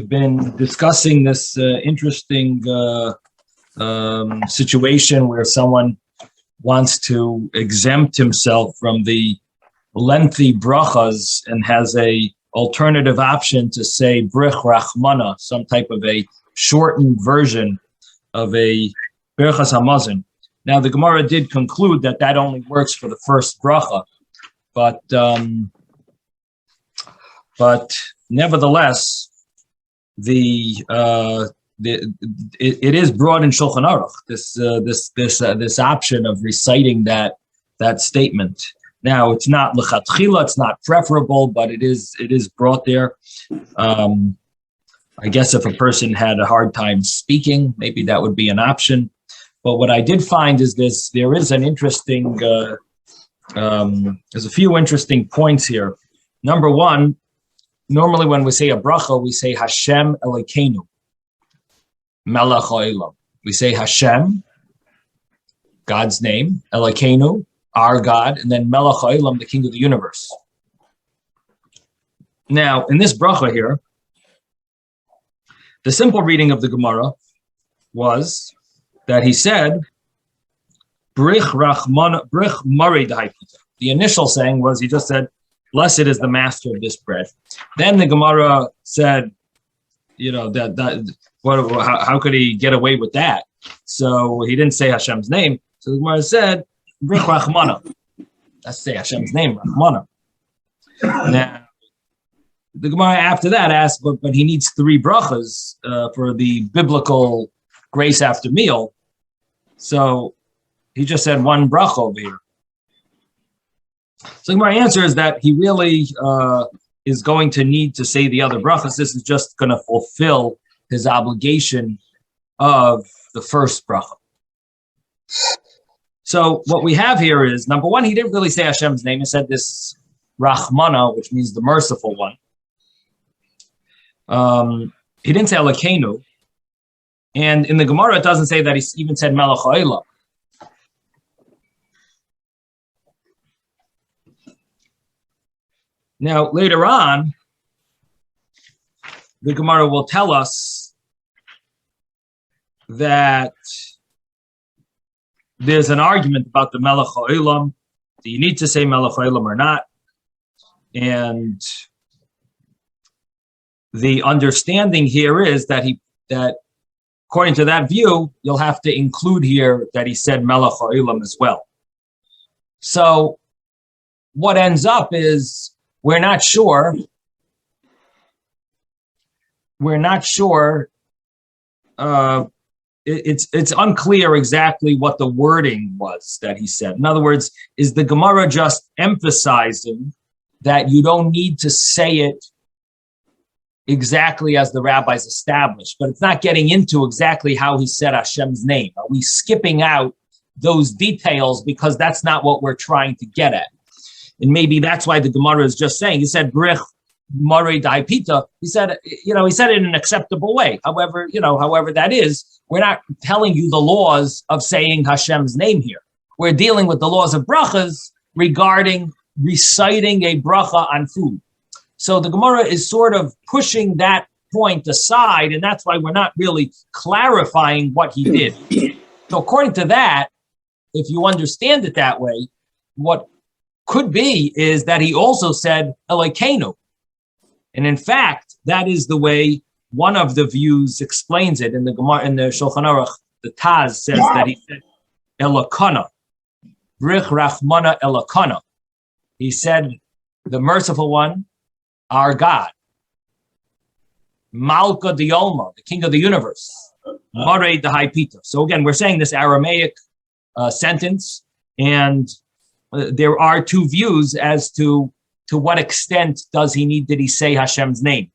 We've been discussing this interesting situation where someone wants to exempt himself from the lengthy brachas and has a alternative option to say brich rachmana, some type of a shortened version of a berachas hamazon. Now the Gemara did conclude that that only works for the first bracha, but nevertheless, it is brought in Shulchan Aruch, this option of reciting that statement. Now it's not lechatchila, it's not preferable, but it is brought there. I guess if a person had a hard time speaking, maybe that would be an option. But what I did find is there is an interesting, there's a few interesting points here. Number one, normally when we say a bracha, we say Hashem Elokeinu, Melech Ha'olam. We say Hashem, God's name, Elokeinu, our God, and then Melech Ha'olam, the King of the universe. Now, in this bracha here, the simple reading of the Gemara was that he said, Brich Rachmana, Brich Mari D'Haipita. The initial saying was, he just said, blessed is the master of this bread. Then the Gemara said, how could he get away with that? So he didn't say Hashem's name. So the Gemara said, Brich Rachmana. Let's say Hashem's name, Rachmana. Now, the Gemara after that asked, but he needs 3 brachas for the biblical grace after meal. So he just said 1 bracha over here. So my answer is that he really is going to need to say the other brachas. This is just going to fulfill his obligation of the first bracha. So what we have here is, number one, he didn't really say Hashem's name. He said this Rachmana, which means the merciful one. He didn't say Elokeinu. And in the Gemara, it doesn't say that he even said Melech Ha'olam. Now, later on, the Gemara will tell us that there's an argument about the Melech Ha'olam. Do you need to say Melech Ha'olam or not? And the understanding here is that according to that view, you'll have to include here that he said Melech Ha'olam as well. So what ends up is we're not sure. It's unclear exactly what the wording was that he said. In other words, is the Gemara just emphasizing that you don't need to say it exactly as the rabbis established, but it's not getting into exactly how he said Hashem's name? Are we skipping out those details because that's not what we're trying to get at? And maybe that's why the Gemara is just saying, he said, Brich Mari D'Haipita. He said it in an acceptable way. However that is, we're not telling you the laws of saying Hashem's name here. We're dealing with the laws of brachas regarding reciting a bracha on food. So the Gemara is sort of pushing that point aside, and that's why we're not really clarifying what he did. So according to that, if you understand it that way, what could be is that he also said Elokeinu. And in fact, that is the way one of the views explains it in the Gemara, in the Shulchan Aruch. The Taz says that he said Elokana, Brich Rachmana Elokana. He said the merciful one, our God. Malka Diolma, the King of the universe. Mare D'Haipita. So again, we're saying this Aramaic sentence, and there are 2 views as to what extent did he say Hashem's name.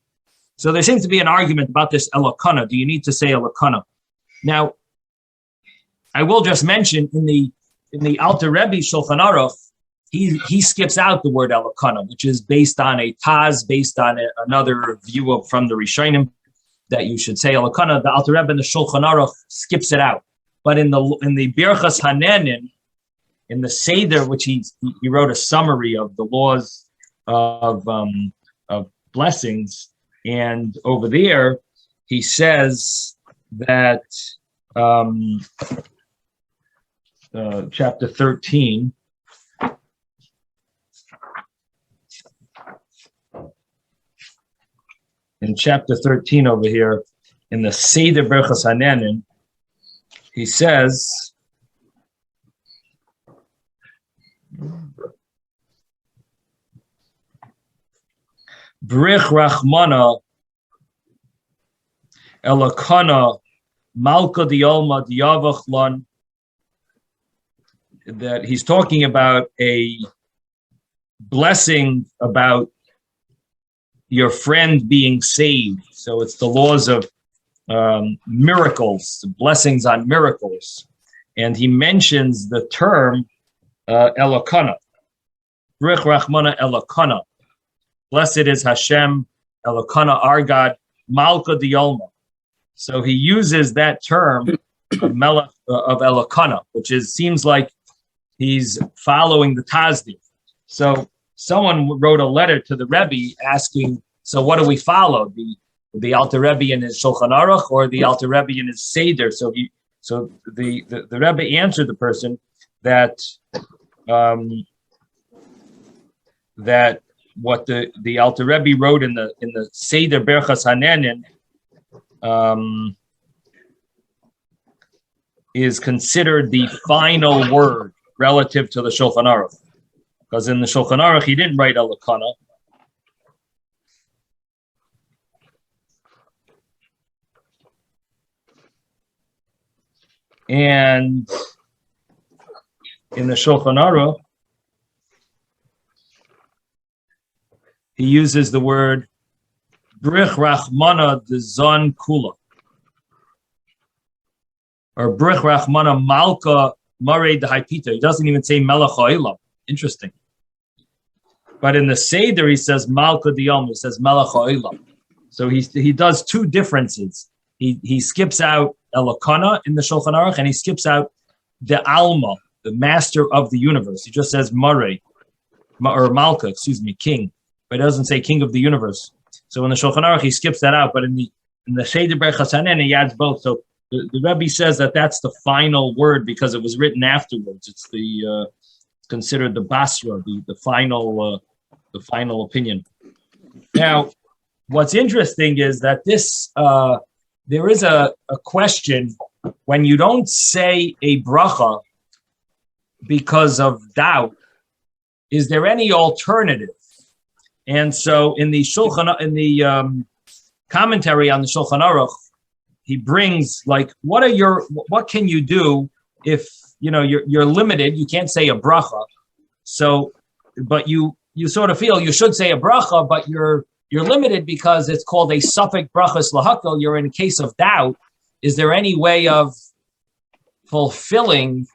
So there seems to be an argument about this Elokana. Do you need to say Elokana? Now, I will just mention in the Alter Rebbe Shulchan Aruch, he skips out the word Elokana, which is based on a Taz, based on another view from the Rishonim that you should say Elokana. The Alter Rebbe in the Shulchan Aruch skips it out. But in the Birchas Hanenin, in the Seder, which he wrote a summary of the laws of blessings, And over there, he says that chapter 13. In chapter 13 over here, in the Seder Berachos Hanenin, he says, Brich Rachmana Elakana Malka Diolma Diavachlon, that he's talking about a blessing about your friend being saved. So it's the laws of miracles, blessings on miracles. And he mentions the term Elakana, Brich Rachmana Elakana. Blessed is Hashem, Elokana, our God, Malka Diolma. So he uses that term of Elokana, which seems like he's following the Tazdi. So someone wrote a letter to the Rebbe asking, so what do we follow? The Alter Rebbe in his Shulchan Aruch or the Alter Rebbe in his Seder? So the Rebbe answered the person that what the Alter Rebbe wrote in the Seder Berachos Hanenin is considered the final word relative to the Shulchan Aruch, because in the Shulchan Aruch he didn't write Elokana. And in the Shulchan Aruch, he uses the word Brich Rachmana Dezon Kula, or Brich Rachmana Malka Marei Dehaipita. He doesn't even say Melech Ha'olam. Interesting. But in the Seder he says Malka Diom. He says Melech Ha'olam. So he does two differences. He skips out Elokana in the Shulchan Aruch, and he skips out the Alma, the master of the universe. He just says Marei, or Malka, king. But it doesn't say king of the universe. So in the Shulchan Aruch, he skips that out. But in the Seder Berachos Hanenin, he adds both. So the Rebbe says that that's the final word because it was written afterwards. It's considered the Basra, the final opinion. Now, what's interesting is that there is a question when you don't say a bracha because of doubt. Is there any alternative? And so in the commentary on the Shulchan Aruch, he brings what can you do if you're limited, you can't say a bracha. So, but you sort of feel you should say a bracha, but you're limited because it's called a suffix brachas lahakal. You're in a case of doubt. Is there any way of fulfilling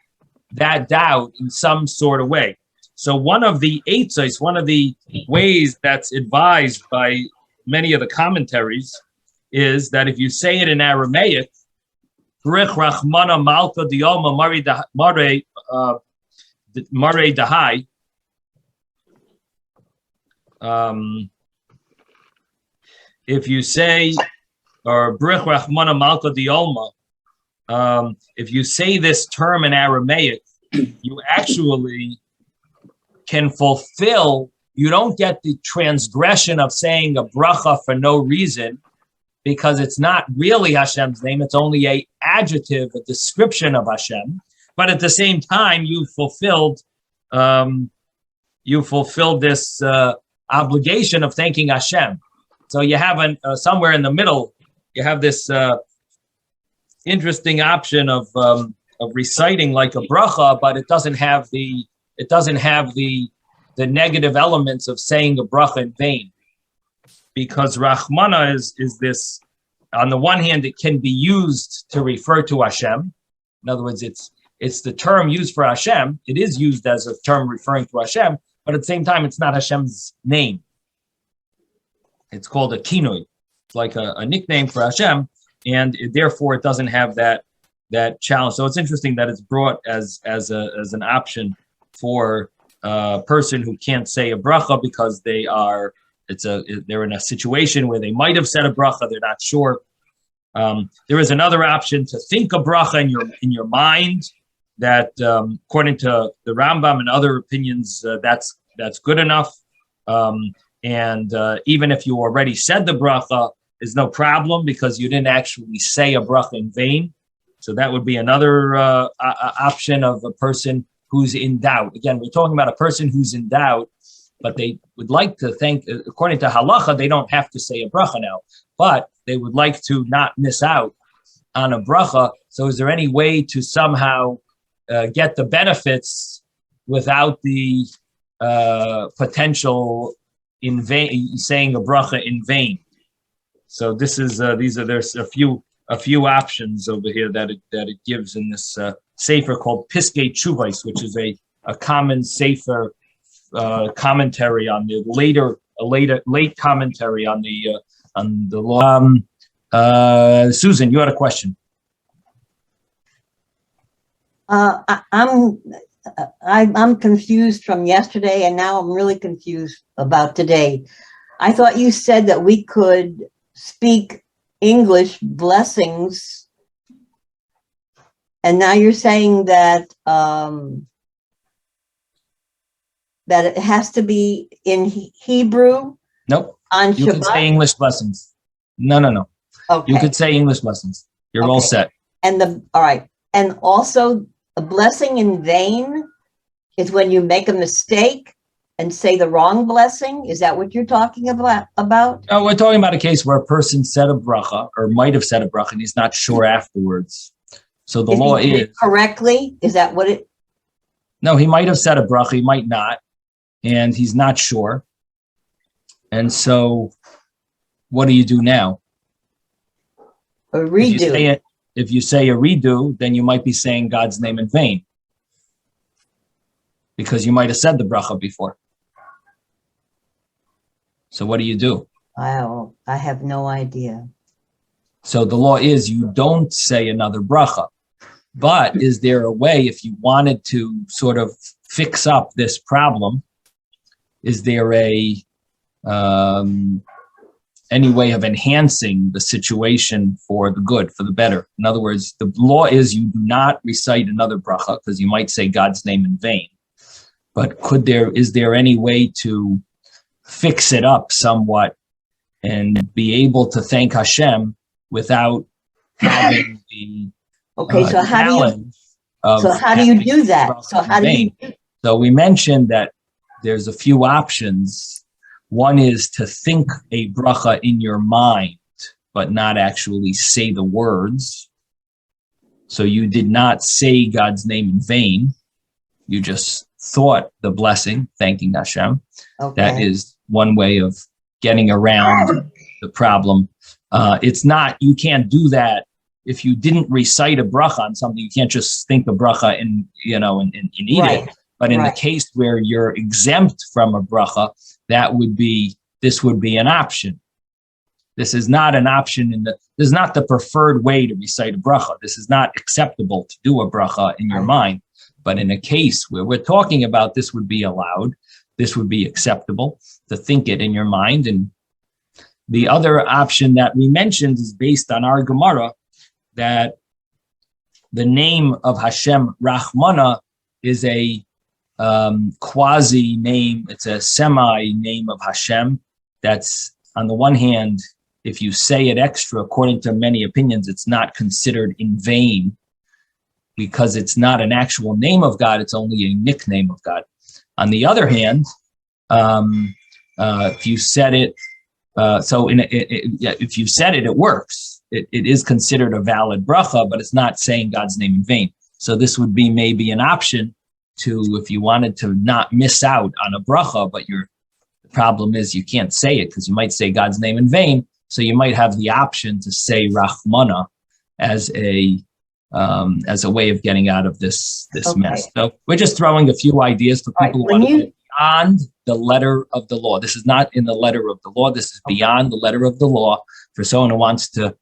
that doubt in some sort of way? So one of the eitzos, one of the ways that's advised by many of the commentaries is that if you say it in Aramaic, Brich Rachmana Malka Dioma Mare Dahai, if you say, or Brich Rachmana Malka Dioma, if you say this term in Aramaic, you actually can fulfill, you don't get the transgression of saying a bracha for no reason, because it's not really Hashem's name, it's only an adjective, a description of Hashem. But at the same time, you fulfilled this obligation of thanking Hashem. So you have somewhere in the middle, you have this interesting option of reciting like a bracha, but it doesn't have the negative elements of saying a bracha in vain, because Rachmana is this. On the one hand, it can be used to refer to Hashem. In other words, it's the term used for Hashem. It is used as a term referring to Hashem, but at the same time, it's not Hashem's name. It's called a kinui. It's like a nickname for Hashem, and therefore it doesn't have that challenge. So it's interesting that it's brought as an option for a person who can't say a bracha because they are they're in a situation where they might have said a bracha, they're not sure. There is another option to think a bracha in your mind. That according to the Rambam and other opinions, that's good enough. And even if you already said the bracha, there's no problem because you didn't actually say a bracha in vain. So that would be another option of a person who's in doubt. Again, we're talking about a person who's in doubt, but they would like to think, according to halacha, they don't have to say a bracha now, but they would like to not miss out on a bracha. So is there any way to somehow get the benefits without the potential in vain, saying a bracha in vain? So this is there's a few options over here that it gives in this sefer called Piskei Tshuvos, which is a common sefer commentary on the late commentary on the law. Susan, you had a question. I'm confused from yesterday, and now I'm really confused about today. I thought you said that we could speak English blessings, and now you're saying that that it has to be in Hebrew. Nope. On you Shabbat? Can say English blessings. No. Okay. You could say English blessings. You're all set. And all right. And also, a blessing in vain is when you make a mistake and say the wrong blessing. Is that what you're talking about? No, we're talking about a case where a person said a bracha or might have said a bracha and he's not sure afterwards. So the law is correctly. Is that what it? No, he might have said a bracha, he might not, and he's not sure. And so, what do you do now? A redo. If you say a redo, then you might be saying God's name in vain, because you might have said the bracha before. So what do you do? Wow, I have no idea. So the law is you don't say another bracha. But is there a way, if you wanted to sort of fix up this problem, is there any way of enhancing the situation for the good, for the better? In other words, the law is you do not recite another bracha because you might say God's name in vain. But is there any way to fix it up somewhat and be able to thank Hashem without having the so how do you do that? So we mentioned that there's a few options. One is to think a bracha in your mind, but not actually say the words. So you did not say God's name in vain. You just thought the blessing, thanking Hashem. Okay. That is one way of getting around the problem. You can't do that if you didn't recite a bracha on something. You can't just think a bracha and eat it. But in the case where you're exempt from a bracha, this would be an option. This is not an option this is not the preferred way to recite a bracha. This is not acceptable to do a bracha in your mind. But in a case where we're talking about, this would be allowed. This would be acceptable to think it in your mind. And the other option that we mentioned is based on our Gemara, that the name of Hashem Rahmana is a quasi name. It's a semi name of Hashem. That's, on the one hand, if you say it extra, according to many opinions, it's not considered in vain because it's not an actual name of God. It's only a nickname of God. On the other hand, if you said it, if you said it, it works. It is considered a valid bracha, but it's not saying God's name in vain. So this would be maybe an option to, if you wanted to not miss out on a bracha, but the problem is you can't say it because you might say God's name in vain. So you might have the option to say Rahmana as a way of getting out of this mess. So we're just throwing a few ideas for people who want to go beyond the letter of the law. This is not in the letter of the law. This is beyond the letter of the law for someone who wants to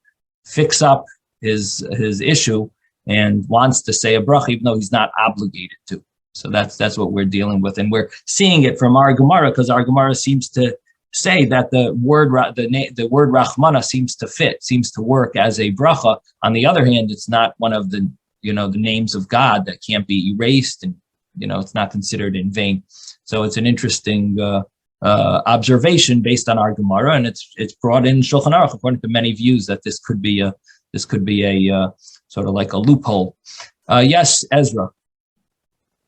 fix up his issue and wants to say a bracha, even though he's not obligated to. So that's what we're dealing with. And we're seeing it from our Gemara, because our Gemara seems to say that the word Rahmana seems to work as a bracha. On the other hand, it's not one of the the names of God that can't be erased, and it's not considered in vain. So it's an interesting observation based on our Gemara, and it's brought in Shulchan Aruch according to many views that this could be a sort of like a loophole. Yes, Ezra.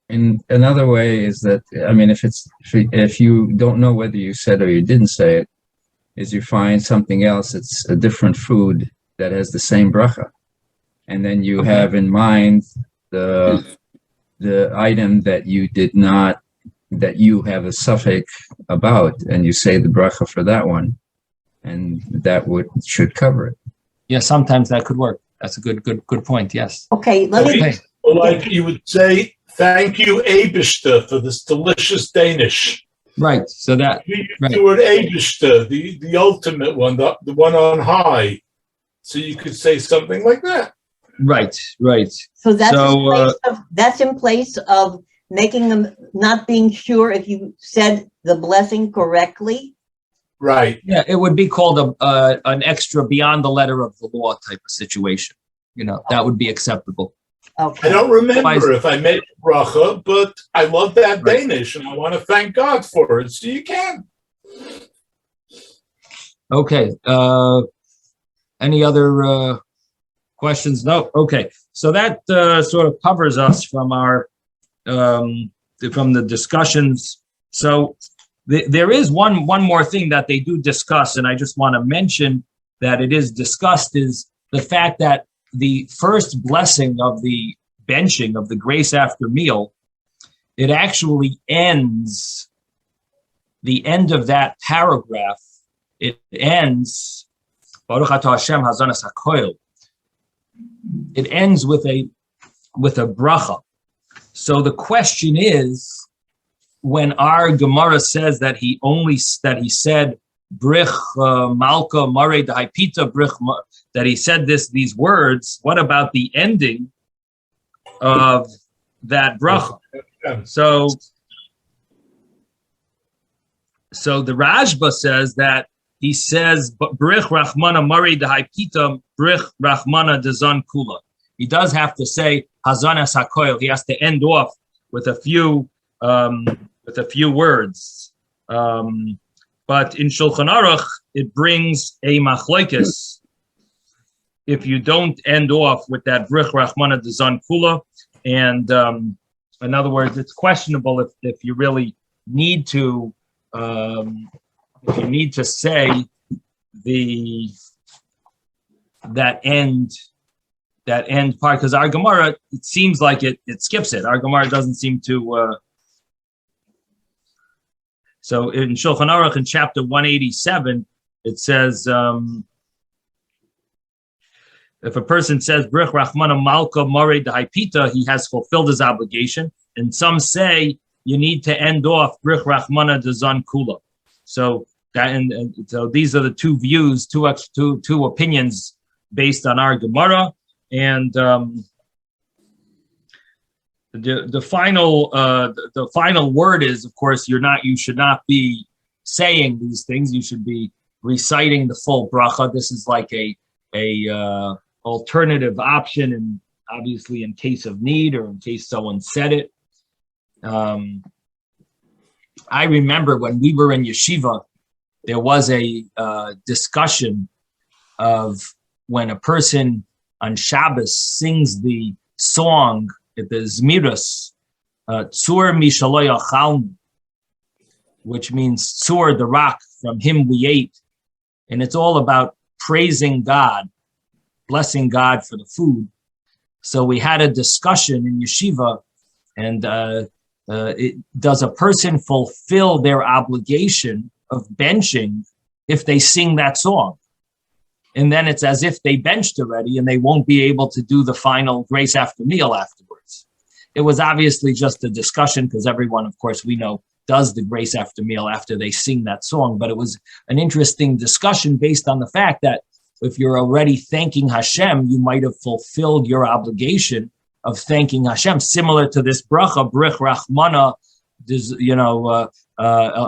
And another way is that, if you don't know whether you said or you didn't say it, is you find something else, it's a different food that has the same bracha, and then you have in mind the item that you did not, that you have a suffix about, and you say the bracha for that one, and that should cover it. Yeah, sometimes that could work. That's a good point. Yes. Okay, like you would say, thank you, Eibishter, for this delicious Danish. Right. So that the word Eibishter, the ultimate one, the one on high. So you could say something like that. Right. So that's in place of making them not being sure if you said the blessing correctly. Right. Yeah, it would be called an extra beyond the letter of the law type of situation. That would be acceptable. Okay. I don't remember if I made bracha, but I love that Danish, and I want to thank God for it. So you can. Okay. Any other questions? No. Okay. So that sort of covers us from our from the discussions. So there is one more thing that they do discuss, and I just want to mention that it is discussed, is the fact that the first blessing of the benching of the grace after meal, it actually ends, the end of that paragraph, it ends, Baruch Atah Hashem Hazanas HaKoil. It ends with a bracha. So the question is, when our Gemara says that he said Brich Malka Mare Daipita Brich, that he said these words, what about the ending of that bracha? So the Rashba says that he says Brich Rachmana Mare Daipita Brich Rachmana Dezan Kula. He does have to say Hazanas HaKoil. He has to end off with a few words. But in Shulchan Aruch, it brings a machlokes if you don't end off with that Brich Rachmana Dezan Kula. And in other words, it's questionable if you really need to say that end part, because our Gemara, it seems like it skips it. Our Gemara doesn't seem to. So in Shulchan Aruch in chapter 187, it says, if a person says Brich Rachmana Malka More Daipita, he has fulfilled his obligation. And some say you need to end off Brich Rachmana Dezan Kula. So so these are the two views, two opinions based on our Gemara. And the final word is, of course, you should not be saying these things. You should be reciting the full bracha. This is like a alternative option, and obviously in case of need or in case someone said it. I remember when we were in yeshiva, there was a discussion of when a person on Shabbos sings the song, the Zmiras, Tzur Mishalo Yachalnu, which means Tzur, the rock, from him we ate. And it's all about praising God, blessing God for the food. So we had a discussion in yeshiva, and does a person fulfill their obligation of benching if they sing that song? And then it's as if they benched already and they won't be able to do the final grace after meal afterwards. It was obviously just a discussion because everyone, of course, we know does the grace after meal after they sing that song. But it was an interesting discussion based on the fact that if you're already thanking Hashem, you might have fulfilled your obligation of thanking Hashem, similar to this bracha, Brich Rachmana,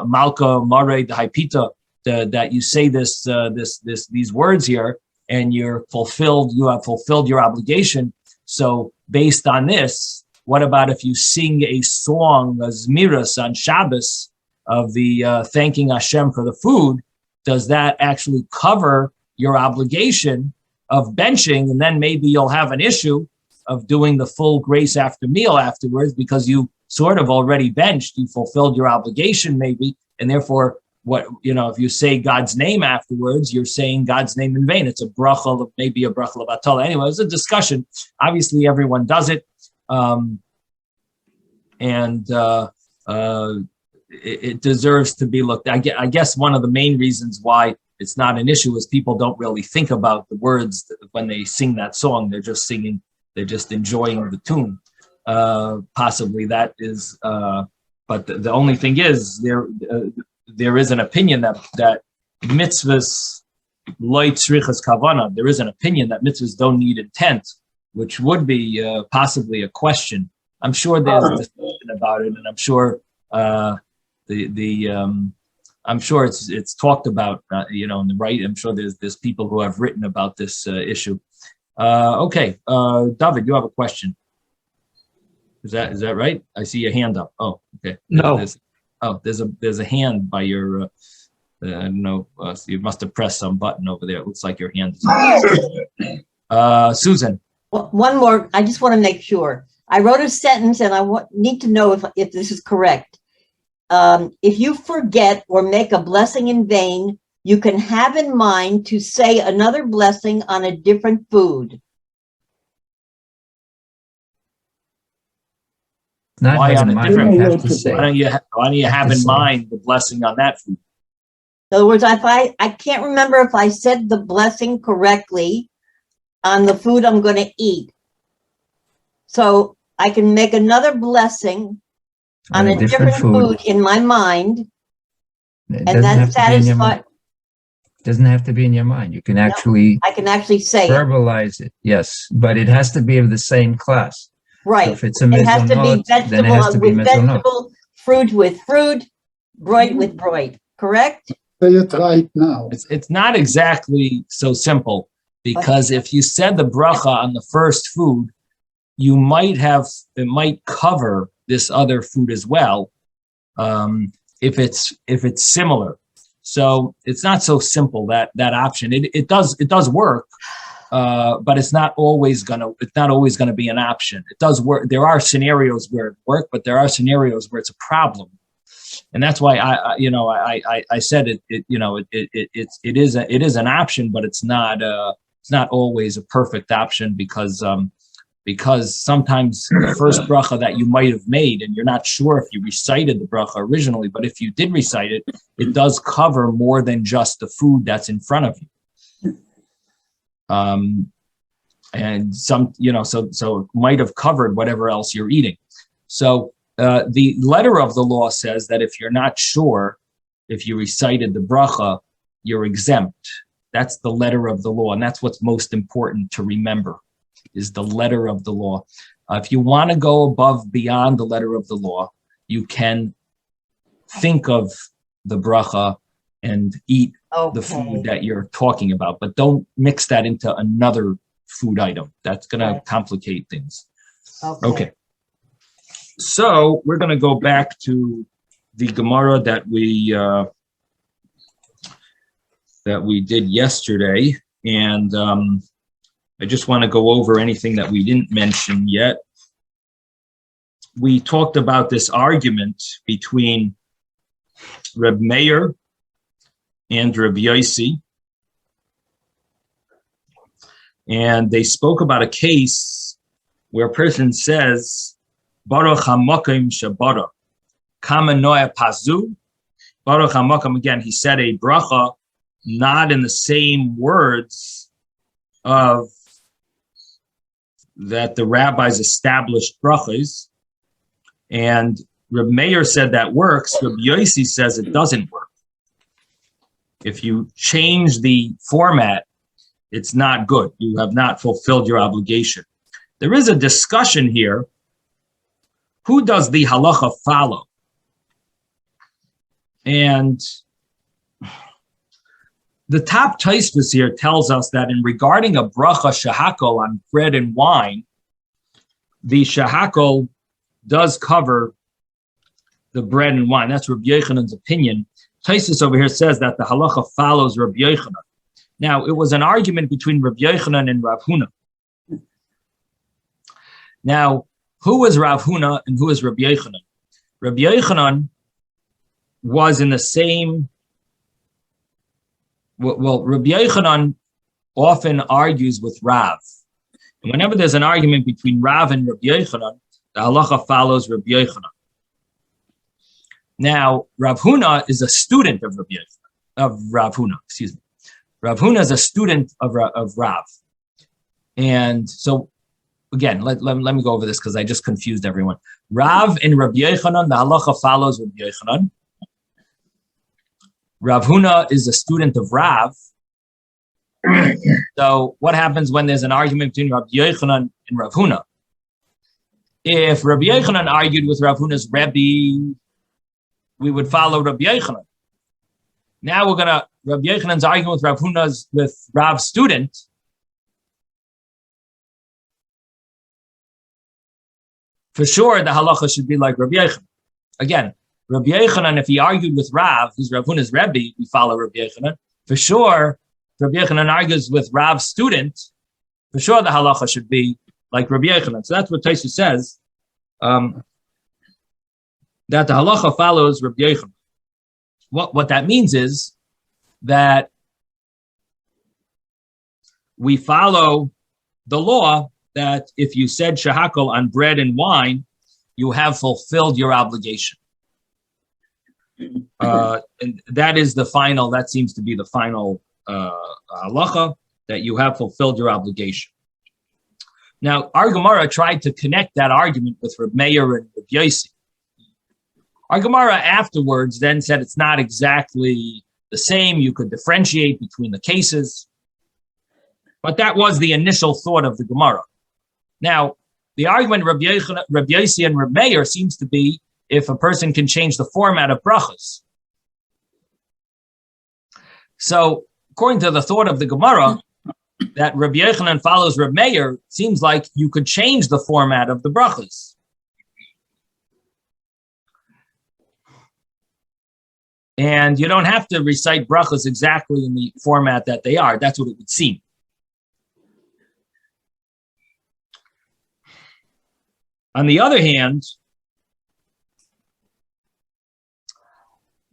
Malka Mare Daipita. that you say these words here, and you have fulfilled your obligation. So based on this, what about if you sing a song, a zmiras on Shabbos of the thanking Hashem for the food? Does that actually cover your obligation of benching? And then maybe you'll have an issue of doing the full grace after meal afterwards, because you sort of already benched, you fulfilled your obligation maybe, and therefore, if you say God's name afterwards, you're saying God's name in vain. It's a bracha, maybe a bracha of atala. Anyway, it's a discussion. Obviously, everyone does it, it deserves to be looked at. I guess one of the main reasons why it's not an issue is people don't really think about the words when they sing that song. They're just singing. They're just enjoying the tune. Possibly that is, but the only thing is there is an opinion that mitzvahs loy tzrichas kavana. There is an opinion that mitzvahs don't need intent, which would be possibly a question. I'm sure there's discussion about it, and I'm sure I'm sure it's talked about, in the right. I'm sure there's people who have written about this issue. Okay, David, you have a question. Is that right? I see your hand up. Oh, okay. No. There's a hand by your. I don't know. So you must have pressed some button over there. It looks like your hand is up. Susan. One more. I just want to make sure. I wrote a sentence, and I need to know if this is correct. If you forget or make a blessing in vain, you can have in mind to say another blessing on a different food. Why on a different you have to say. Why don't you have in mind the blessing on that food? In other words, if I can't remember if I said the blessing correctly on the food I'm going to eat. So I can make another blessing on a different food in my mind, and then satisfy. Doesn't have to be in your mind. You can actually. I can actually say verbalize it. Yes, but it has to be of the same class. Right. So if it's a it has to be vegetable, then it has to be with vegetable, fruit with fruit, broid with broid. Correct? Say it right now. It's not exactly so simple, because if you said the bracha on the first food, it might cover this other food as well, if it's similar. So it's not so simple, that option. It does work, but it's not always gonna be an option. It does work. There are scenarios where it works, but there are scenarios where it's a problem, and that's why I said it. It is an option, but it's not always a perfect option, because sometimes the first bracha that you might have made, and you're not sure if you recited the bracha originally, but if you did recite it, it does cover more than just the food that's in front of you. And some, so it might have covered whatever else you're eating. So the letter of the law says that if you're not sure if you recited the bracha, you're exempt. That's the letter of the law, and that's what's most important to remember, is the letter of the law. If you want to go beyond the letter of the law, you can think of the bracha and eat the food that you're talking about, but don't mix that into another food item. That's going to complicate things. Okay. So we're going to go back to the Gemara that we did yesterday, and I just want to go over anything that we didn't mention yet. We talked about this argument between Reb Meir and Reb Yossi, and they spoke about a case where a person says, Baruch HaMokim Shabara, Kama Noah Pazu, Baruch HaMokim. Again, he said a bracha not in the same words of that the rabbis established brachas, and Reb Meir said that works. Reb Yossi says it doesn't work. If you change the format, it's not good. You have not fulfilled your obligation. There is a discussion here. Who does the halacha follow? And The top Tosfos here tells us that in regarding a bracha shahakol on bread and wine, the shahakol does cover the bread and wine. That's Rabbi Yochanan's opinion. Tosfos over here says that the halacha follows Rabbi Yochanan. Now, it was an argument between Rabbi Yochanan and Raphuna. Now, who is Raphuna and who is Rabbi Yochanan? Rabbi Yochanan was in the same. Well, Rabbi Yochanan often argues with Rav. And whenever there's an argument between Rav and Rabbi Yochanan, the halacha follows Rabbi Yochanan. Now, Raphuna is a student of Raphuna, excuse me. Raphuna is a student of Rav. And so, again, let me go over this because I just confused everyone. Rav and Rabbi Yochanan, the halacha follows Rabbi Yochanan. Raphuna is a student of Rav. So what happens when there's an argument between Rabbi Yochanan and Raphuna? If Rabbi Yochanan argued with Rafuna's Rebbe, we would follow Rabbi Yochanan. Now Rabbi Yochanan's arguing with Rav's student. For sure, the halacha should be like Rabbi Yochanan. Again, Rabbi Yochanan, if he argued with Rav, who's Rafuna's Rebbe, we follow Rabbi Yochanan. For sure, if Rabbi Yochanan argues with Rav's student, for sure the halacha should be like Rabbi Yochanan. So that's what Tosfos says, that the halacha follows Rabbi Yochanan. What that means is that we follow the law that if you said shahakol on bread and wine, you have fulfilled your obligation. And that seems to be the final halacha, that you have fulfilled your obligation. Now, our Gemara tried to connect that argument with Reb Meir and Reb Yossi. Our Gemara afterwards then said it's not exactly the same. You could differentiate between the cases. But that was the initial thought of the Gemara. Now, the argument Reb Yossi and Reb Meir seems to be if a person can change the format of brachos. So, according to the thought of the Gemara, that Rabbi Yochanan follows Reb Meir, seems like you could change the format of the brachos. And you don't have to recite brachos exactly in the format that they are. That's what it would seem. On the other hand,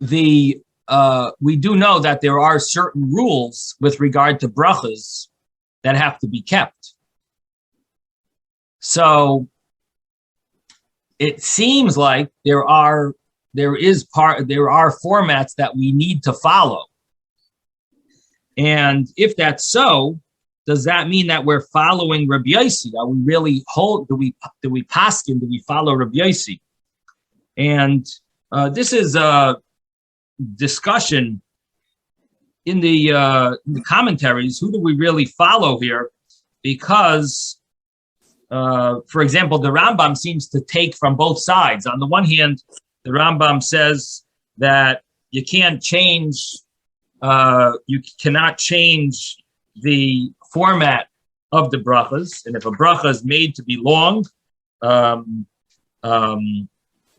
we do know that there are certain rules with regard to brachos that have to be kept. So it seems like there are formats that we need to follow. And if that's so, does that mean that we're following Rabbi Yossi? Are we really do we paskin? Do we follow Rabbi Yossi? And this is a discussion in the commentaries. Who do we really follow here? Because, for example, the Rambam seems to take from both sides. On the one hand, the Rambam says that you cannot change the format of the brachas, and if a bracha is made to be long,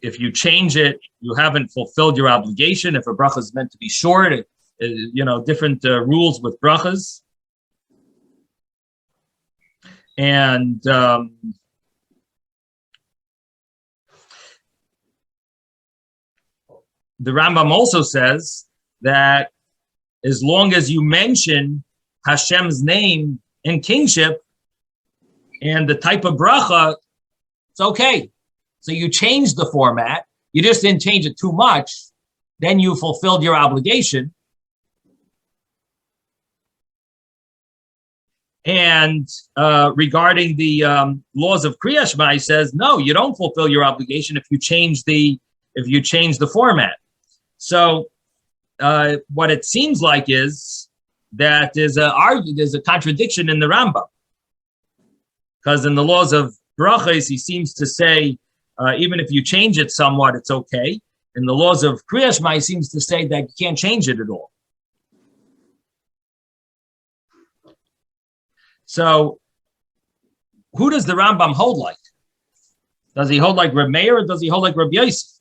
if you change it, you haven't fulfilled your obligation. If a bracha is meant to be short, different rules with brachas. And the Rambam also says that as long as you mention Hashem's name in kingship and the type of bracha, it's okay. So you changed the format. You just didn't change it too much. Then you fulfilled your obligation. And regarding the laws of Kriya Shema, he says, no, you don't fulfill your obligation if you change the format. So what it seems like is that there's a contradiction in the Rambam, because in the laws of brachos, he seems to say even if you change it somewhat, it's okay. In the laws of Kriya Shema, he seems to say that you can't change it at all. So who does the Rambam hold like? Does he hold like Reb Meir or does he hold like Reb Yossi?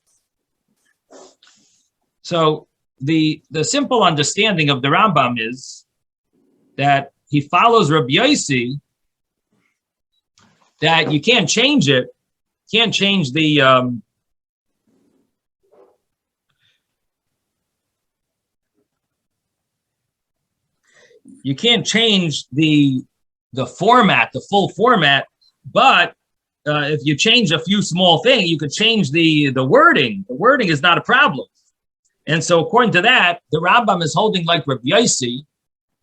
So the simple understanding of the Rambam is that he follows Reb Yossi, that you can't change it, can't change the you can't change the format, the full format, but if you change a few small things, you could change the wording. The wording is not a problem. And so according to that, the Rambam is holding like Rabbi Yossi,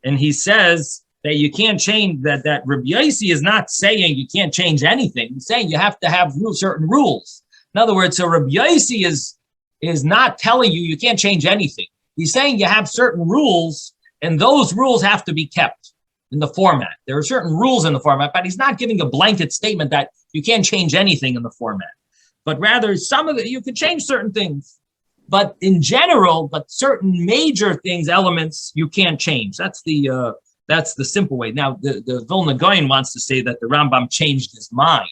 and he says that you can't change that Rabbi Yossi is not saying you can't change anything. He's saying you have to have certain rules. In other words, so Rabbi Yossi is not telling you can't change anything. He's saying you have certain rules, and those rules have to be kept in the format. There are certain rules in the format, but he's not giving a blanket statement that you can't change anything in the format. But rather, some of it, you can change certain things. But in general, but certain major things, elements, you can't change. That's the simple way. Now, the Vilna Gaon wants to say that the Rambam changed his mind.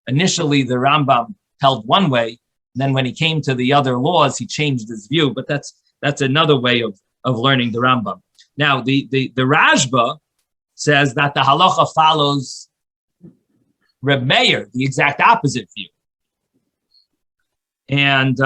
Initially, the Rambam held one way, and then when he came to the other laws, he changed his view. But that's another way of learning the Rambam. Now, the Rashba says that the halacha follows Reb Meir, the exact opposite view. And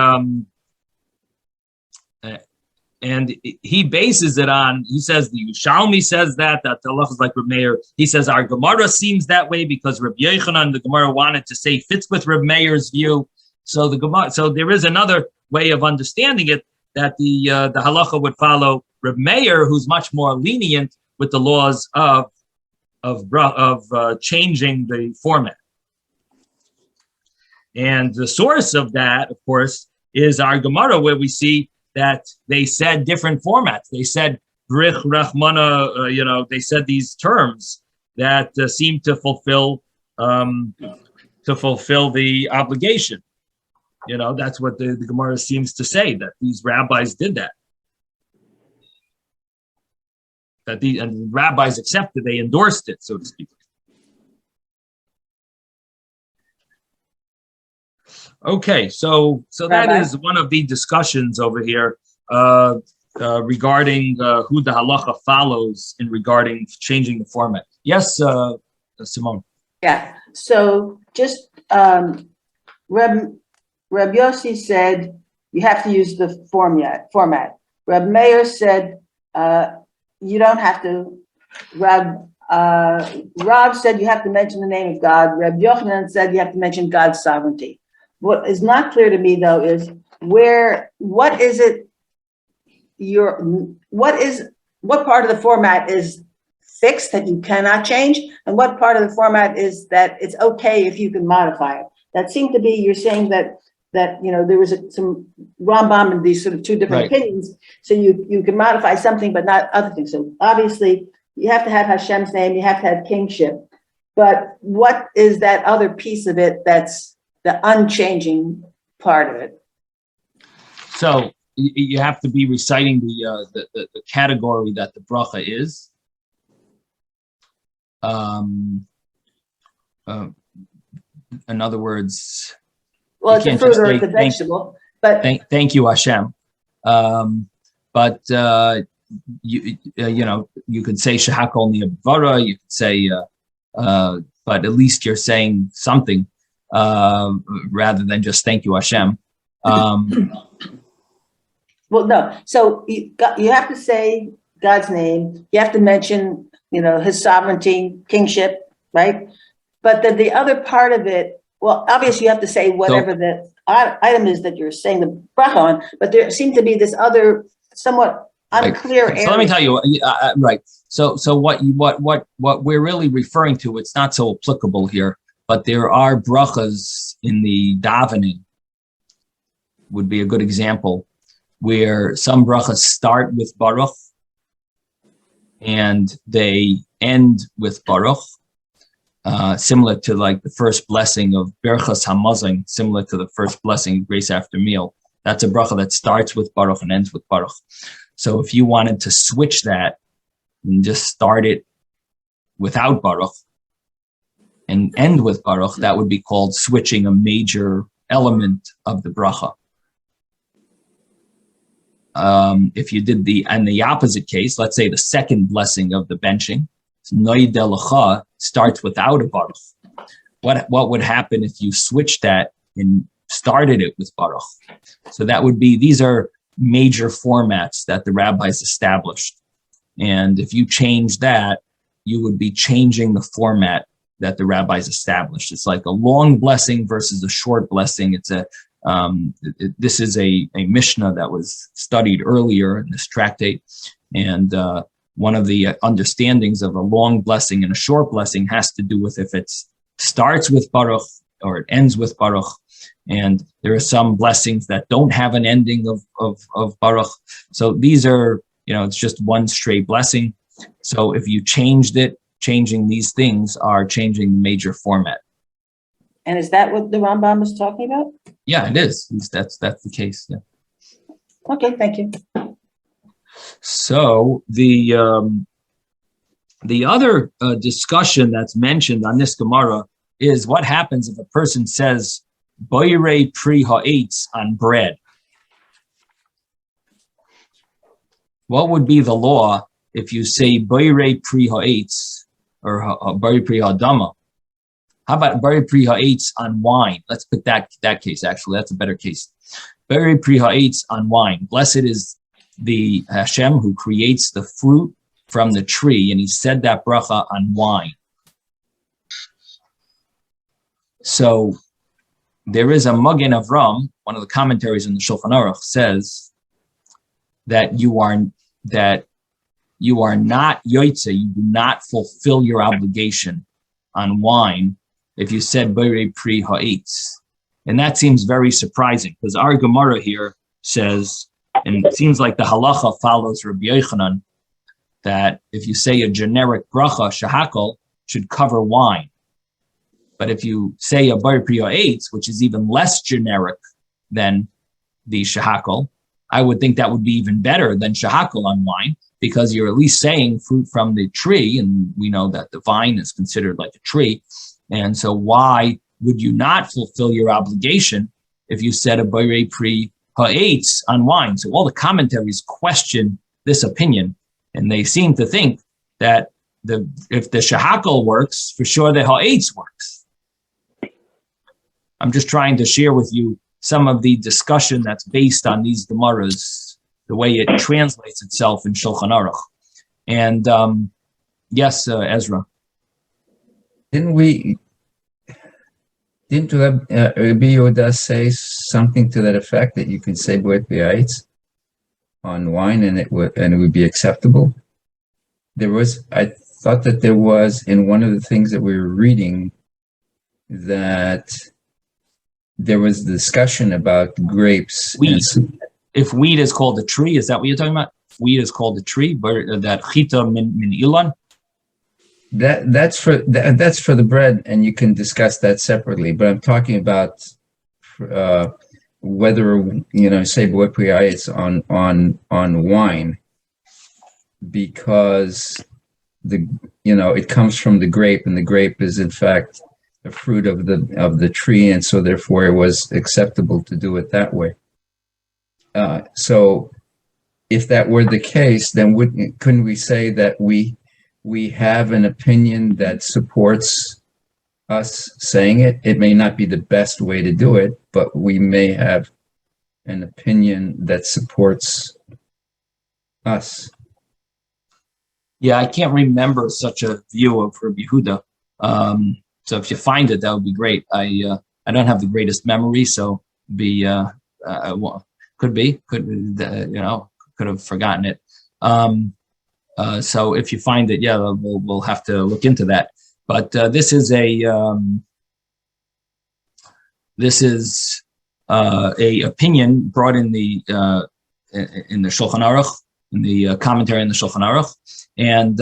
he bases it on, he says, the Yushalmi says that the halacha is like Reb Meir. He says our Gemara seems that way because Reb Yochanan, the Gemara wanted to say fits with Reb Meir's view. So there is another way of understanding it, that the halacha would follow Reb Meir, who's much more lenient with the laws of changing the format. And the source of that, of course, is our Gemara, where we see that they said different formats. They said Brich Rachmana, they said these terms that seem to fulfill the obligation. That's what the Gemara seems to say, that these rabbis did that. And rabbis accepted, they endorsed it, so to speak. Okay, so that is one of the discussions over here regarding who the halacha follows regarding changing the format. Yes, Simone. Yeah. So just Reb Yossi said you have to use the format. Reb Meir said you don't have to. Rav said you have to mention the name of God. Reb Yochanan said you have to mention God's sovereignty. What is not clear to me, though, is what part of the format is fixed that you cannot change, and what part of the format is that it's okay if you can modify it. That seemed to be, you're saying that there was some Rambam and these sort of two different opinions, so you can modify something but not other things. So obviously you have to have Hashem's name, you have to have kingship, but what is that other piece of it that's the unchanging part of it? So you have to be reciting the category that the bracha is. In other words, well, it's a fruit or it's a vegetable, but thank you, Hashem. But you could say shahakol ni'avara. You could say, but at least you're saying something. Rather than just thank you, Hashem. Well, no. So you have to say God's name. You have to mention, His sovereignty, kingship, right? But then the other part of it, well, obviously you have to say whatever the item is that you're saying the bracha on. But there seemed to be this other somewhat unclear area. So let me tell you, right. So what we're really referring to, it's not so applicable here. But there are brachas in the davening, would be a good example, where some brachas start with Baruch and they end with Baruch, similar to like the first blessing of Berchas Hamazon, similar to the first blessing, grace after meal. That's a bracha that starts with Baruch and ends with Baruch. So if you wanted to switch that and just start it without Baruch and end with Baruch, that would be called switching a major element of the bracha. If you did the opposite case, let's say the second blessing of the benching, Noid Elecha, starts without a Baruch. What would happen if you switched that and started it with Baruch? So that would be, these are major formats that the rabbis established. And if you change that, you would be changing the format that the rabbis established. It's like a long blessing versus a short blessing. It's this is a Mishnah that was studied earlier in this tractate. And one of the understandings of a long blessing and a short blessing has to do with if it starts with Baruch or it ends with Baruch. And there are some blessings that don't have an ending of Baruch. So these are, it's just one straight blessing. So if you changed it, changing these things are changing the major format. And is that what the Rambam is talking about? Yeah, it is. That's the case. Yeah. Okay, thank you. So the other discussion that's mentioned on this Gemara is what happens if a person says boirei pri ha'etz on bread. What would be the law if you say boirei pri ha'etz or boirei pri ha'adama? How about boirei pri ha'etz on wine? Let's put that case, actually. That's a better case. Boirei pri ha'etz on wine. Blessed is the Hashem who creates the fruit from the tree, and he said that bracha on wine. So there is a Magen Avram, one of the commentaries in the Shulchan Aruch, says that you are not yoitze, you do not fulfill your obligation on wine if you said boirei pri ha'etz. And that seems very surprising because our Gemara here says, and it seems like the halacha follows Rabbi Yochanan, that if you say a generic bracha, shahakol, should cover wine. But if you say a boirei pri ha'etz, which is even less generic than the shahakol, I would think that would be even better than shahakol on wine, because you're at least saying fruit from the tree, and we know that the vine is considered like a tree. And so why would you not fulfill your obligation if you said a boirei pri ha'etz on wine? So all the commentaries question this opinion, and they seem to think that if the shahakol works, for sure the ha'etz works. I'm just trying to share with you some of the discussion that's based on these Gemaras, the way it translates itself in Shulchan Aruch. And yes, Ezra. Didn't Rabbi Yehuda say something to that effect, that you can say boirei pri ha'etz on wine and it would be acceptable? I thought that there was, in one of the things that we were reading, that there was discussion about grapes. Wheat. If wheat is called a tree, is that what you're talking about? If wheat is called a tree, but that chita min ilan? That's for the bread, and you can discuss that separately. But I'm talking about whether say boirei pri ha'etz on wine, because it comes from the grape, and the grape is in fact a fruit of the tree, and so therefore it was acceptable to do it that way. So if that were the case, then couldn't we say that we have an opinion that supports us saying it? It may not be the best way to do it, but we may have an opinion that supports us. Yeah, I can't remember such a view of Rabbi Yehuda. So if you find it, that would be great. I don't have the greatest memory, so could have forgotten it. So if you find it, yeah, we'll have to look into that. But this is a opinion brought in the Shulchan Aruch, in the commentary in the Shulchan Aruch, and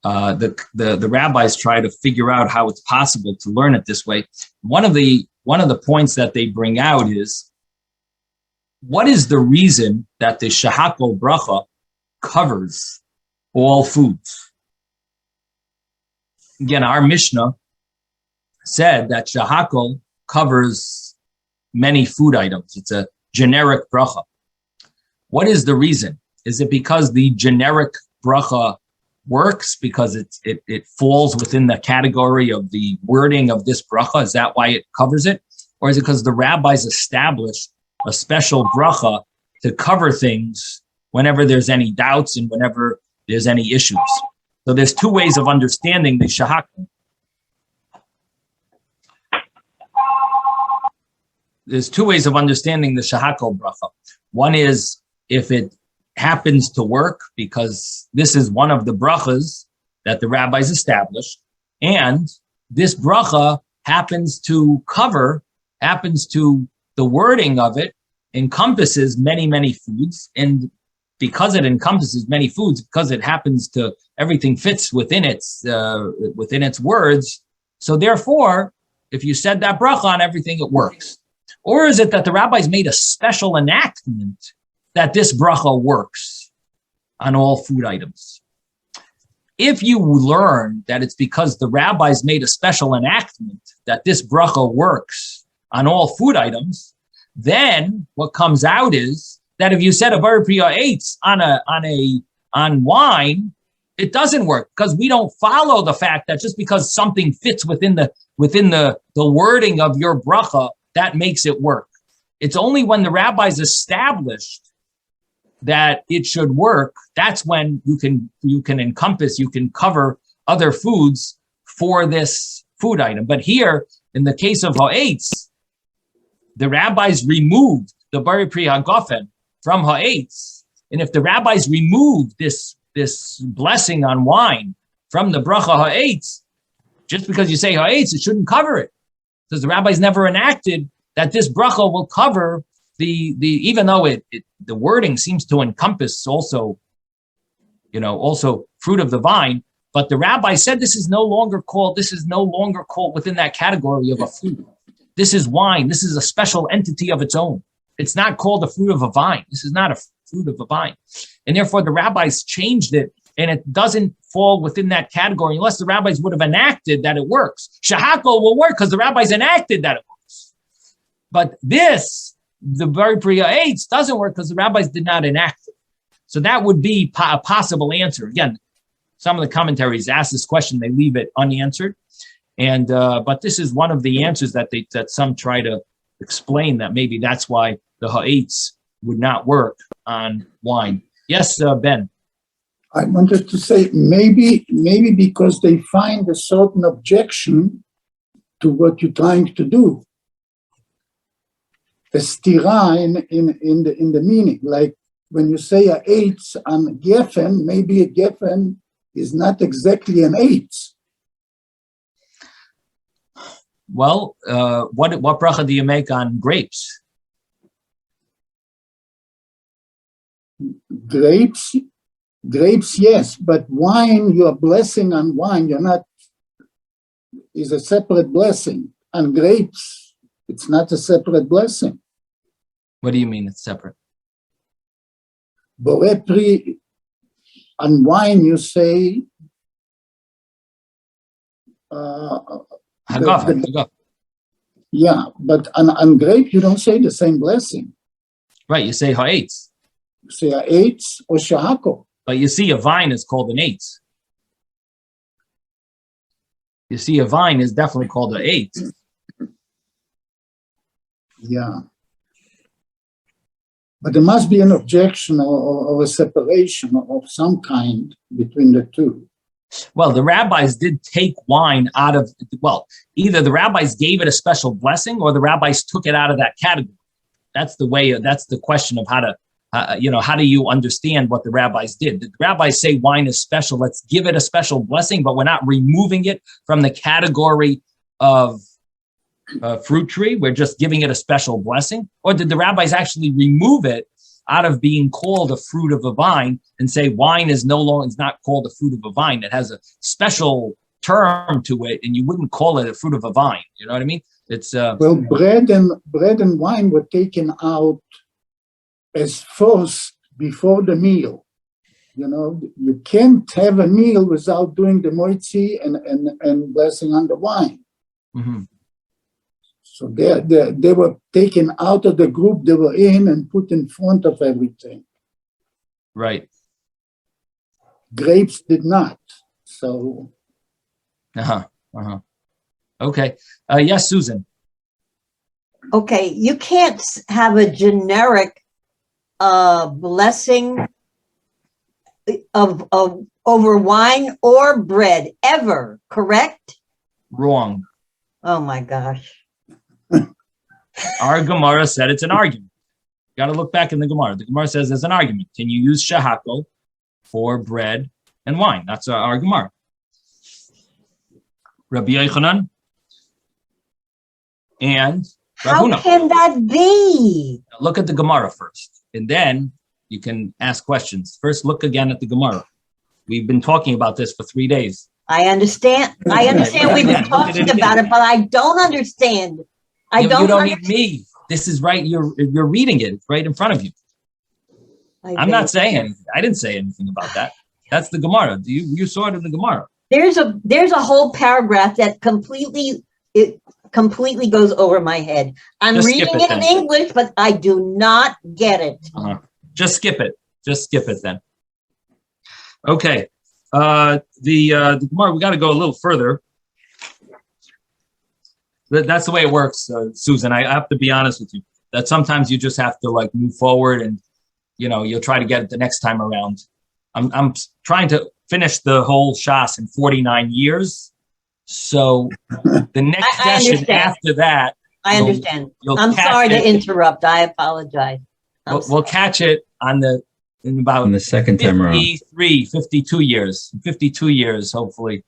the rabbis try to figure out how it's possible to learn it this way. One of the points that they bring out is, what is the reason that the shahakol bracha covers all foods? Again, our Mishnah said that shahakol covers many food items. It's a generic bracha. What is the reason? Is it because the generic bracha works because it falls within the category of the wording of this bracha? Is that why it covers it? Or is it because the rabbis established a special bracha to cover things whenever there's any doubts and whenever there's any issues? So there's two ways of understanding the shahakol. There's two ways of understanding the shahakol bracha. One is if it happens to work because this is one of the brachas that the rabbis established, and this bracha happens to the wording of it encompasses many, many foods, and because it encompasses many foods, because it happens to, everything fits within its words, so therefore, if you said that bracha on everything, it works. Or is it that the rabbis made a special enactment that this bracha works on all food items? If you learn that it's because the rabbis made a special enactment that this bracha works on all food items, then what comes out is that if you said a bar priya eitz on wine, it doesn't work because we don't follow the fact that just because something fits within the wording of your bracha, that makes it work. It's only when the rabbis established that it should work, that's when you can cover other foods for this food item. But here, in the case of ha'etz, the rabbis removed the bari pri hagafen from ha'etz. And if the rabbis removed this blessing on wine from the bracha ha'etz, just because you say ha'etz, it shouldn't cover it. Because the rabbis never enacted that this bracha will cover the even though the wording seems to encompass also fruit of the vine, but the rabbi said this is no longer called within that category of a fruit. This is wine. This is a special entity of its own. It's not called a fruit of a vine. This is not a fruit of a vine. And therefore the rabbis changed it, and it doesn't fall within that category unless the rabbis would have enacted that it works. Shahakol will work because the rabbis enacted that it works. But the Bari Priya Eitz doesn't work because the rabbis did not enact it. So that would be a possible answer. Again, some of the commentaries ask this question, they leave it unanswered. And but this is one of the answers that some try to explain, that maybe that's why the ha'etz would not work on wine. Yes, Ben. I wanted to say maybe because they find a certain objection to what you're trying to do. A stira in the meaning, like when you say a eitz on geffen, maybe a geffen is not exactly an eitz. Well, what bracha do you make on grapes? Grapes, yes, but wine, you are blessing on wine. You're not, is a separate blessing. On grapes, it's not a separate blessing. What do you mean it's separate? Borei pri, on wine you say, Hagafen. Yeah, but on grape you don't say the same blessing. Right, you say ha'etz. You say ha'etz or shahako. But you see a vine is called an eitz. You see a vine is definitely called an eitz. Yeah. But there must be an objection or a separation of some kind between the two. Well, the rabbis did take wine out of, either the rabbis gave it a special blessing or the rabbis took it out of that category. That's the question of how do you understand what the rabbis did? Did the rabbis say wine is special? Let's give it a special blessing, but we're not removing it from the category of fruit tree. We're just giving it a special blessing. Or did the rabbis actually remove it out of being called a fruit of a vine and say wine is not called a fruit of a vine? It has a special term to it, and you wouldn't call it a fruit of a vine. You know what I mean? It's well, bread and wine were taken out as first before the meal. You know, you can't have a meal without doing the moitzi and blessing on the wine. Mm-hmm. So they were taken out of the group they were in and put in front of everything. Right. Grapes did not. So. Okay. Yes, Susan. Okay, you can't have a generic blessing of over wine or bread ever, correct? Wrong. Oh my gosh. Our Gemara said it's an argument. You got to look back in the Gemara. The Gemara says there's an argument. Can you use shahakol for bread and wine? That's our Gemara. Rabbi Yochanan and How Raphuna. can that be? Look at the Gemara first, and then you can ask questions. First, look again at the Gemara. We've been talking about this for 3 days. I understand. We've been talking about it, but I don't understand. You don't need me. This is right. You're reading it. It's right in front of you. I'm not saying anything. I didn't say anything about that. That's the Gemara. You saw it in the Gemara. There's a whole paragraph that completely goes over my head. I'm Just reading skip it it in then. English, but I do not get it. Just skip it. Just skip it then. Okay. The Gemara, we got to go a little further. That's the way it works, Susan. I have to be honest with you. That sometimes you just have to like move forward, and you'll try to get it the next time around. I'm trying to finish the whole Shas in 49 years. So the next I session understand. after that, I understand. you'll I'm catch sorry to it. interrupt. I apologize. We'll catch it in about On the second time around. 52 years. 52 years, hopefully,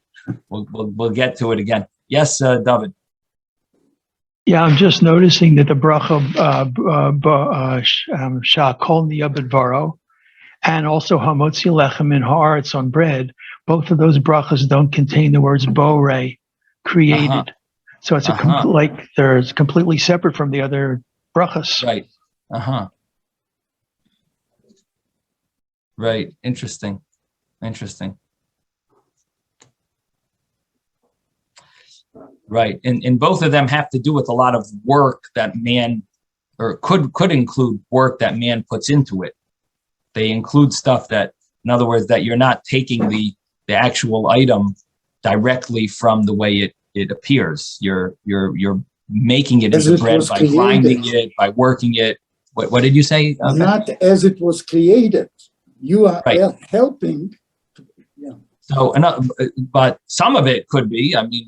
we'll get to it again. Yes, David. Yeah, I'm just noticing that the bracha shakol niyabedvaro and also hamotzi lechem in haaretz on bread, both of those brachas don't contain the words bore, created. So it's they're completely separate from the other brachas. Right. Right. Interesting. Right. And both of them have to do with a lot of work that man, or could include work that man puts into it. They include stuff that, in other words, that you're not taking the actual item directly from the way it appears. You're making it into bread by grinding it, by working it. What did you say? Not as it was created. You are helping. So, but some of it could be. I mean,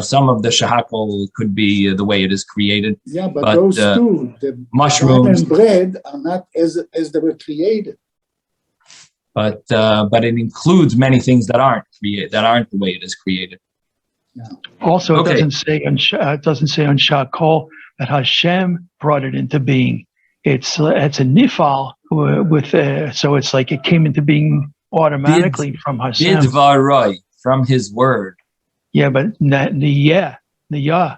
some of the shahakol could be the way it is created. Yeah, but those two, the mushrooms wine and bread, are not as they were created. But it includes many things that aren't the way it is created. Yeah. Also, it doesn't say on shakol that Hashem brought it into being. It's a nifal with so it's like it came into being automatically from Hashem. Bidvarai, from His word. Yeah, but the yah,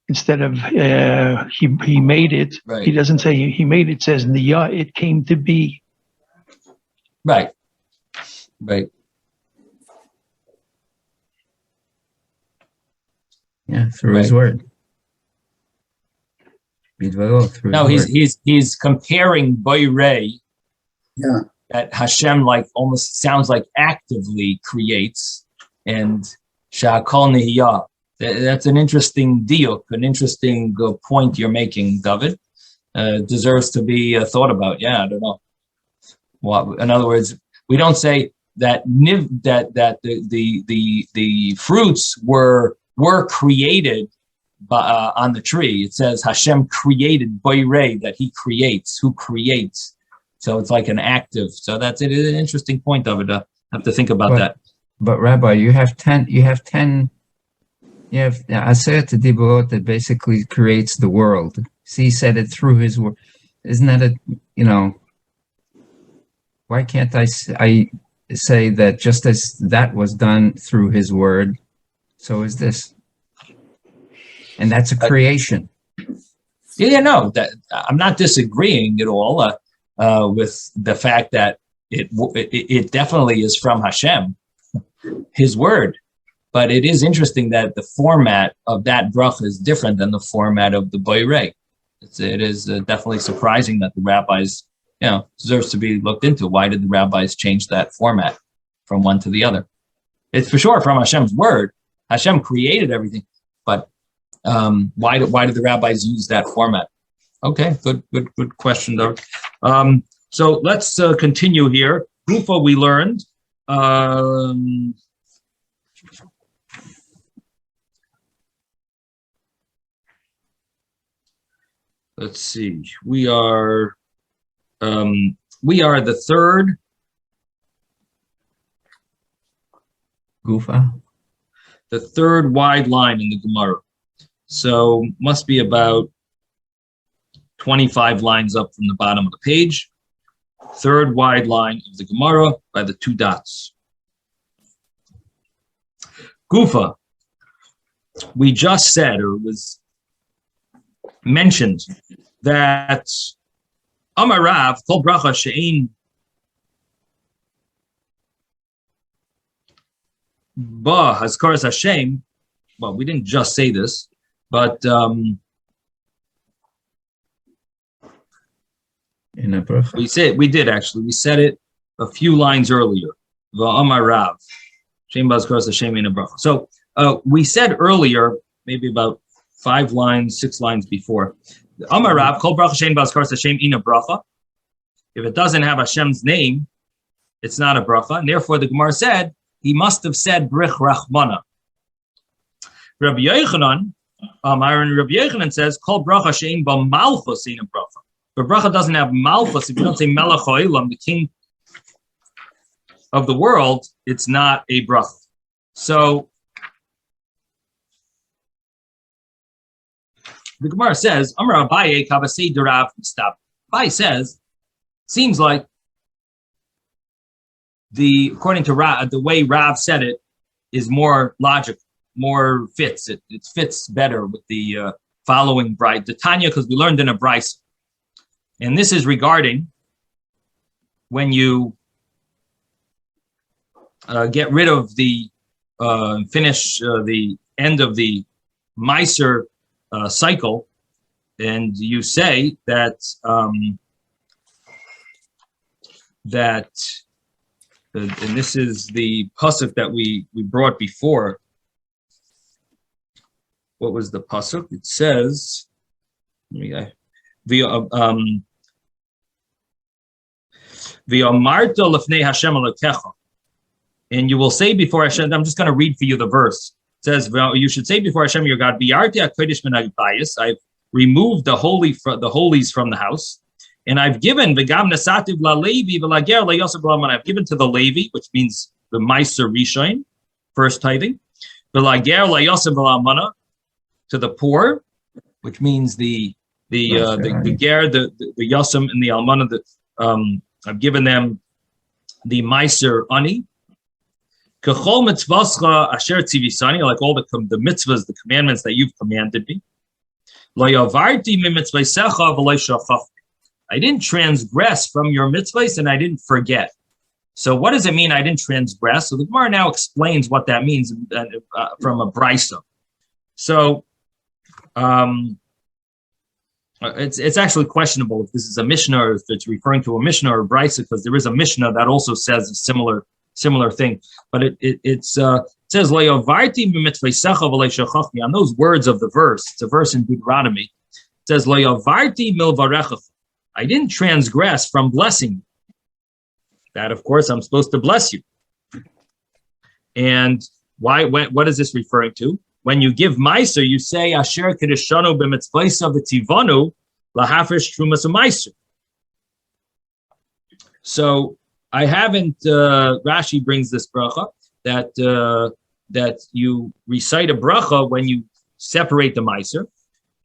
instead of he made it, right. He doesn't say he made it. It says the yah, it came to be. Right. Yeah, through His word. No, he's comparing Boirei, that Hashem almost sounds like actively creates, and Sha'akol Nehiyah. That's an interesting diuk, an interesting point you're making, David. Deserves to be thought about. Yeah, I don't know. In other words, we don't say that the fruits were created on the tree. It says Hashem created Boirei, that He creates, who creates. So it's like an active. So that's it. An interesting point, David. I have to think about that. But Rabbi, you have 10 Aseret Diborot that basically creates the world. See, He said it through His word. Isn't that why can't I say that just as that was done through His word, so is this? And that's a creation. No, that I'm not disagreeing at all with the fact that it definitely is from Hashem, His word. But it is interesting that the format of that bracha is different than the format of the boirei. It is definitely surprising that the rabbis, deserves to be looked into. Why did the rabbis change that format from one to the other? It's for sure from Hashem's word. Hashem created everything, but why did the rabbis use that format? Okay, good question, though. So let's continue here. Gufa, we learned. Let's see. We are the third. Gufa. The third wide line in the Gemara. So must be about 25 lines up from the bottom of the page. Third wide line of the Gemara by the two dots. Gufa. We just said, or was mentioned, that Amar Rav kol bracha she'ein ba hazkaras Hashem. Well, we didn't just say this, but In a bracha. we did actually. We said it a few lines earlier. Amar Rav she'ein ba hazkaras Hashem in a bracha. So we said earlier, maybe about 5 lines, 6 lines before. Amar Rav kol bracha she'ein ba hazkaras Hashem in a bracha. If it doesn't have Hashem's name, it's not a bracha. And therefore, the Gemara said he must have said brich rachmana. Rabbi Yochanan, Rabbi Yochanan says kol bracha she'ein ba malchus in a bracha. But bracha doesn't have malchus. If you don't say melech ha'olam, the king of the world, it's not a bracha. So the Gemara says, Amar Abaye kavasei derav stop. Abaye says, seems like according to Rav, the way Rav said it is more logical, more fits. It fits better with the following bride, the Tanya, because we learned in a brisa. And this is regarding when you get rid of the finish the end of the Meiser cycle, and you say that and this is the pasuk that we brought before. What was the pasuk? It says, V'amarta lefnei Hashem Elokecha, and you will say before Hashem. I'm just going to read for you the verse. It says, you should say before Hashem your God, Bi'arti HaKodesh min HaBayis, I've removed the holies from the house, and I've given V'gam Nasativ La Levi V'lager La Yosef B'laman, I've given to the Levi, which means the Meiser Rishon, first tithing, V'lager La Yosef B'lamana, to the poor, which means the ger, the Yosem and the Almana, I've given them the Meiser Ani. Kachol mitzvascha asher tzivisani, like all the mitzvahs, the commandments that you've commanded me. Lo yavarti mimitzvaysecha v'lo shachachti. I didn't transgress from your mitzvahs and I didn't forget. So what does it mean I didn't transgress? So the Gemara now explains what that means from a brisa. So it's actually questionable if this is a Mishnah or if it's referring to a Mishnah or a brisa, because there is a Mishnah that also says a similar thing, but it says on those words of the verse. It's a verse in Deuteronomy. It says I didn't transgress from blessing you. That, of course, I'm supposed to bless you. And what is this referring to? When you give Meiser, you say Asher Kedeshanu b'mitzvaysa v'tivanu lahafish trumas Meiser. So I haven't. Rashi brings this bracha that you recite a bracha when you separate the Meiser,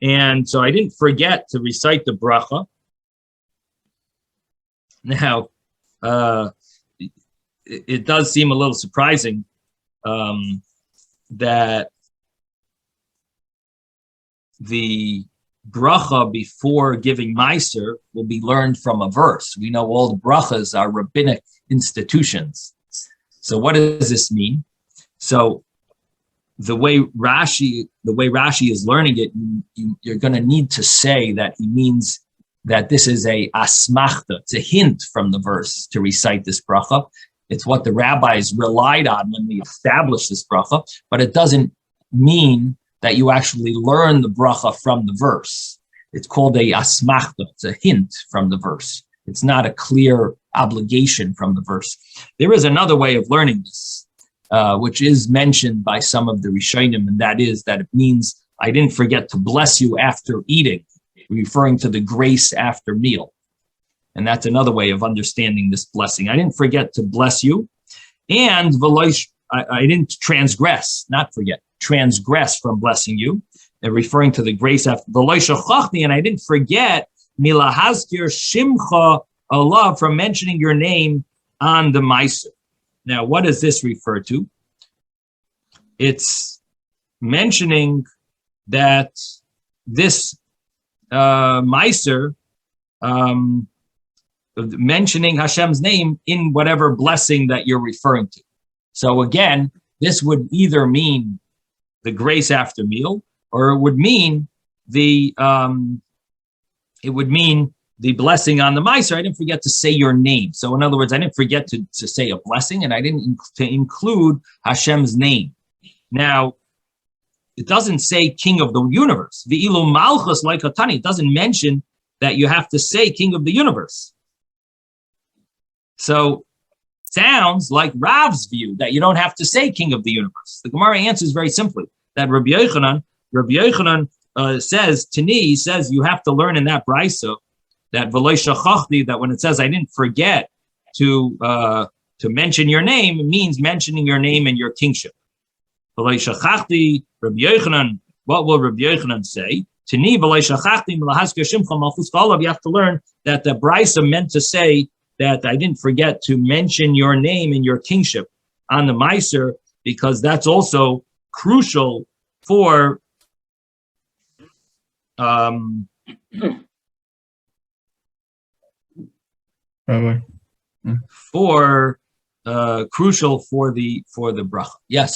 and so I didn't forget to recite the bracha. Now, it does seem a little surprising that bracha before giving Meiser will be learned from a verse. We know all the brachas are rabbinic institutions. So what does this mean? So the way Rashi is learning it, you're going to need to say that he means that this is a asmachta. It's a hint from the verse to recite this bracha. It's what the rabbis relied on when they established this bracha, but it doesn't mean that you actually learn the bracha from the verse. It's called a asmachta. It's a hint from the verse. It's not a clear obligation from the verse. There is another way of learning this, which is mentioned by some of the Rishonim, and that is that it means I didn't forget to bless you after eating, referring to the grace after meal. And that's another way of understanding this blessing. I didn't forget to bless you, and I didn't transgress, not forget, transgress from blessing you, and referring to the grace after the and I didn't forget milahazkir shimcha Allah, from mentioning your name on the Meiser. Now, what does this refer to? It's mentioning that this Meiser, mentioning Hashem's name in whatever blessing that you're referring to. So again, this would either mean the grace after meal, or it would mean the blessing on the Meiser. I didn't forget to say your name. So in other words, I didn't forget to say a blessing, and I didn't to include Hashem's name. Now, it doesn't say King of the Universe. V'ilu malchus like Hatani. It doesn't mention that you have to say King of the Universe. So sounds like Rav's view that you don't have to say King of the Universe. The Gemara answers very simply that Rabbi Yochanan says, Tani, he says you have to learn in that brisa that v'lo shachachti, that when it says I didn't forget to mention your name, it means mentioning your name and your kingship. V'lo shachachti, Rabbi Yochanan, what will Rabbi Yochanan say? Tani v'lo shachachti milahazkir shimcha malchus k'olav. You have to learn that the brisa meant to say that I didn't forget to mention your name and your kingship on the Meiser, because that's also crucial for crucial for the bracha. Yes.